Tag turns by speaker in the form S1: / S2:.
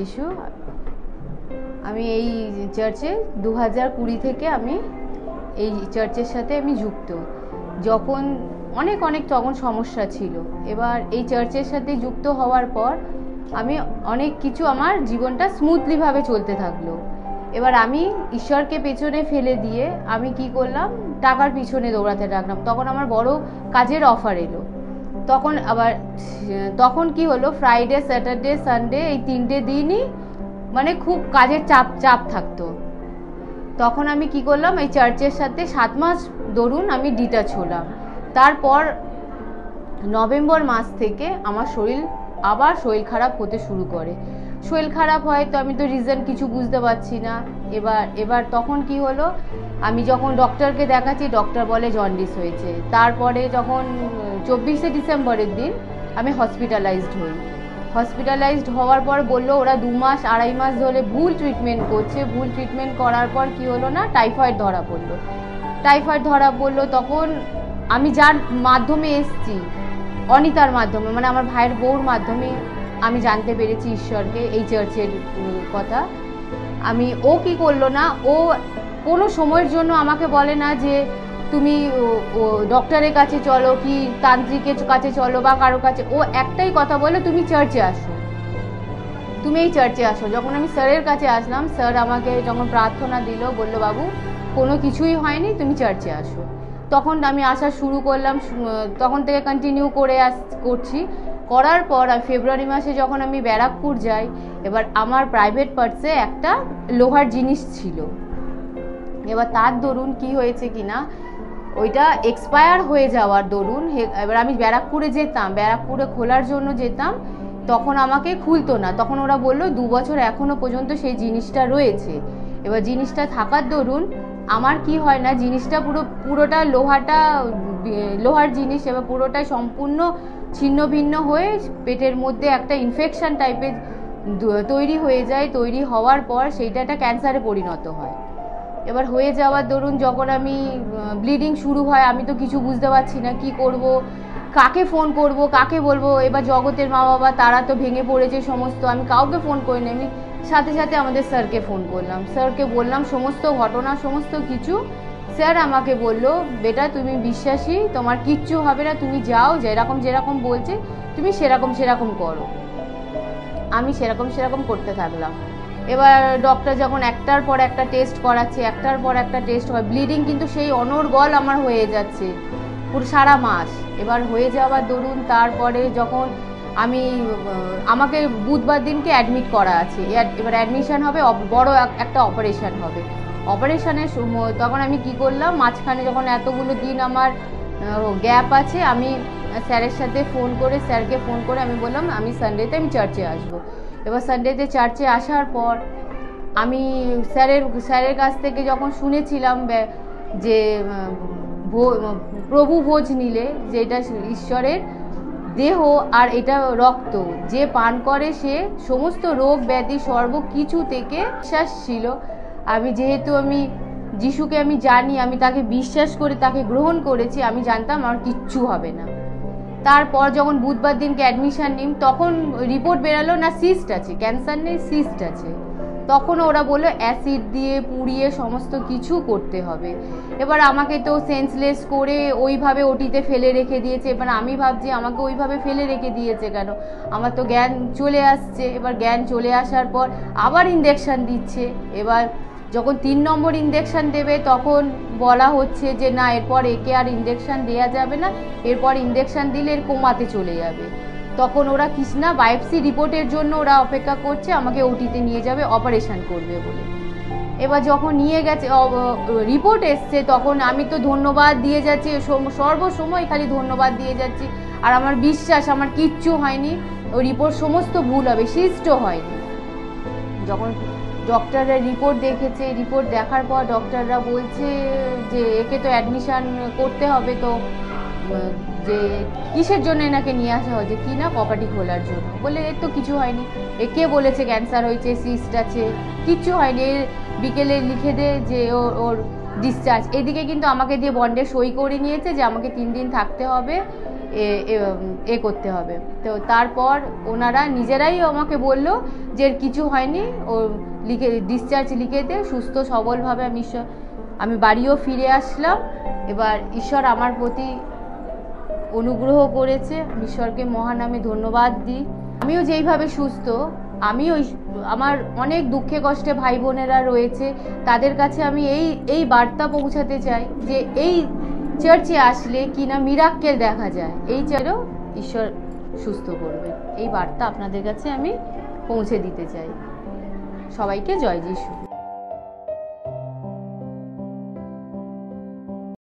S1: যিশু। আমি এই চার্চে 2020 থেকে আমি এই চার্চের সাথে আমি যুক্ত। যখন অনেক তখন সমস্যা ছিল, এবার এই চার্চের সাথে যুক্ত হওয়ার পর আমি অনেক কিছু, আমার জীবনটা স্মুথলিভাবে চলতে থাকলো। এবার আমি ঈশ্বরকে পেছনে ফেলে দিয়ে আমি কি করলাম, টাকার পিছনে দৌড়াতে থাকলাম। তখন আমার বড় কাজের অফার এলো। তখন কি হলো, ফ্রাইডে, স্যাটারডে, সানডে এই 3টে দিনই মানে খুব কাজের চাপ থাকতো। তখন আমি কি করলাম, এই চার্চের সাথে 7 মাস ধরুন আমি ডিটাচ হলাম। তারপর নভেম্বর মাস থেকে আমার শরীর খারাপ হতে শুরু করে। শরীর খারাপ হয় তো আমি তো রিজন কিছু বুঝতে পারছি না। এবার তখন কি হলো, আমি যখন ডক্টরকে দেখাচ্ছি, ডক্টর বলে জন্ডিস হয়েছে। তারপরে যখন 24শে ডিসেম্বরের দিন আমি হসপিটালাইজড হওয়ার পর বললো ওরা 2 মাস 2.5 মাস ধরে ভুল ট্রিটমেন্ট করছে। ভুল ট্রিটমেন্ট করার পর কি হলো না, টাইফয়েড ধরা পড়লো। তখন আমি যার মাধ্যমে এসছি, অনিতার মাধ্যমে, মানে আমার ভাইয়ের বউর মাধ্যমে আমি জানতে পেরেছি ঈশ্বরকে, এই চার্চের কথা। ও কি করলো না, ও কোনো সময়ের জন্য আমাকে বলে না যে তুমি ডক্টরের কাছে চলো কি তান্ত্রিকের কাছে চলো বা কারো কাছে। ও একটাই কথা বলে, তুমি এই চার্চে আসো। যখন আমি স্যারের কাছে আসলাম, স্যার আমাকে যখন প্রার্থনা দিল, বললো বাবু কোনো কিছুই হয়নি, তুমি চার্চে আসো। তখন আমি আসা শুরু করলাম, তখন থেকে কন্টিনিউ করছি। করার পর ফেব্রুয়ারি মাসে যখন আমি ব্যারাকপুর যাই, এবার আমার প্রাইভেট পার্সে একটা লোহার জিনিস ছিল। এবার তার দরুন কি হয়েছে কিনা, ওইটা এক্সপায়ার হয়ে যাওয়ার দরুন এবার আমি ব্যারাকপুরে খোলার জন্য যেতাম, তখন আমাকে খুলতো না। তখন ওরা বললো 2 বছর এখনো পর্যন্ত সেই জিনিসটা রয়েছে। এবার জিনিসটা থাকার দরুন আমার কি হয় না, জিনিসটা পুরোটা লোহার জিনিস, এবার পুরোটাই সম্পূর্ণ ছিন্ন ভিন্ন হয়ে পেটের মধ্যে একটা ইনফেকশন টাইপের তৈরি হয়ে যায়। তৈরি হওয়ার পর সেইটা একটা ক্যান্সারে পরিণত হয়। এবার হয়ে যাওয়ার দরুন যখন আমি ব্লিডিং শুরু হয়, আমি তো কিছু বুঝতে পারছি না কি করব, কাকে ফোন করব, কাকে বলবো। এবার জগতের মা বাবা তারা তো ভেঙে পড়েছে সমস্ত, আমি কাউকে ফোন করিনি। আমি সাথে আমাদের স্যারকে ফোন করলাম, স্যারকে বললাম সমস্ত ঘটনা, সমস্ত কিছু। স্যার আমাকে বললো, বেটা তুমি বিশ্বাসী, তোমার কিচ্ছু হবে না, তুমি যাও, যেরকম বলছে তুমি সেরকম করো। আমি সেরকম করতে থাকলাম। এবার ডক্টর যখন একটার পর একটা টেস্ট হয়, ব্লিডিং কিন্তু সেই অনর্গল আমার হয়ে যাচ্ছে পুরো সারা মাস। এবার হয়ে যাওয়ার দরুন তারপরে যখন আমাকে বুধবার দিনকে অ্যাডমিট করা আছে, এবার অ্যাডমিশন হবে, বড় একটা অপারেশন হবে। অপারেশনের সময় তখন আমি কি করলাম, মাঝখানে যখন এতগুলো দিন আমার গ্যাপ আছে, আমি স্যারকে ফোন করে আমি বললাম আমি সানডেতে আমি চার্চে আসবো। এবার সানডেতে চার্চে আসার পর আমি স্যারের কাছ থেকে যখন শুনেছিলাম যে প্রভু ভোজ নিলে, যে এটা ঈশ্বরের দেহ আর এটা রক্ত, যে পান করে সে সমস্ত রোগ ব্যাধি সর্বকিছু থেকে বিশ্বাস ছিল। যেহেতু আমি যিশুকে আমি জানি, আমি তাকে বিশ্বাস করে তাকে গ্রহণ করেছি, আমি জানতাম আমার কিচ্ছু হবে না। তারপর যখন বুধবার দিনকে অ্যাডমিশন নিই, তখন রিপোর্ট বেরালো না সিস্ট আছে, ক্যান্সার নেই, সিস্ট আছে। তখন ওরা বললো অ্যাসিড দিয়ে পুড়িয়ে সমস্ত কিছু করতে হবে। এবার আমাকে তো সেন্সলেস করে ওইভাবে ওটিতে ফেলে রেখে দিয়েছে। এবার আমি ভাবছি আমাকে ওইভাবে ফেলে রেখে দিয়েছে কেন, আমার তো জ্ঞান চলে আসছে। এবার জ্ঞান চলে আসার পর আবার ইঞ্জেকশন দিচ্ছে। এবার যখন 3 নম্বর ইঞ্জেকশন দেবে, তখন বলা হচ্ছে যে না, এরপর একে আর ইঞ্জেকশন দেওয়া যাবে না, এরপর ইঞ্জেকশন দিলে এর কোমাতে চলে যাবে। তখন ওরা কৃষ্ণা বায়োপসি রিপোর্টের জন্য ওরা অপেক্ষা করছে, আমাকে ওটিতে নিয়ে যাবে, অপারেশন করবে বলে। এবার যখন নিয়ে গেছে, রিপোর্ট এসছে, তখন আমি তো ধন্যবাদ দিয়ে যাচ্ছি, সর্বসময় খালি ধন্যবাদ দিয়ে যাচ্ছি। আর আমার বিশ্বাস আমার কিচ্ছু হয়নি, ওই রিপোর্ট সমস্ত ভুল হবে, সিস্টও হয়নি। যখন ডক্টররা রিপোর্ট দেখেছে, রিপোর্ট দেখার পর ডক্টররা বলছে যে একে তো অ্যাডমিশন করতে হবে, তো যে কিসের জন্য এনাকে নিয়ে আসা হয়েছে, কি না কপাটি খোলার জন্য। বলে এর তো কিছু হয়নি, একে বলেছে ক্যান্সার হয়েছে, সিস্ট আছে, কিচ্ছু হয়নি। এর বিকেলে লিখে দে যে ওর ডিসচার্জ। এদিকে কিন্তু আমাকে দিয়ে বন্ডে সই করে নিয়েছে যে আমাকে 3 দিন থাকতে হবে এ করতে হবে। তো তারপর ওনারা নিজেরাই আমাকে বলল যে এর কিছু হয়নি, ও ডিসচার্জ লিখে দে, সুস্থ সবলভাবে আমি বাড়িও ফিরে আসলাম। এবার ঈশ্বর আমার প্রতি অনুগ্রহ করেছে, ঈশ্বরকে মহান আমি ধন্যবাদ দিই। আমিও যেইভাবে সুস্থ, আমিও আমার অনেক দুঃখে কষ্টে ভাই বোনেরা রয়েছে, তাদের কাছে আমি এই বার্তা পৌঁছাতে চাই যে এই চার্চে আসলে কিনা মিরাক্কেল দেখা যায়, এই চাইলেও ঈশ্বর সুস্থ করবে, এই বার্তা আপনাদের কাছে আমি পৌঁছে দিতে চাই। সবাইকে জয় যিশু।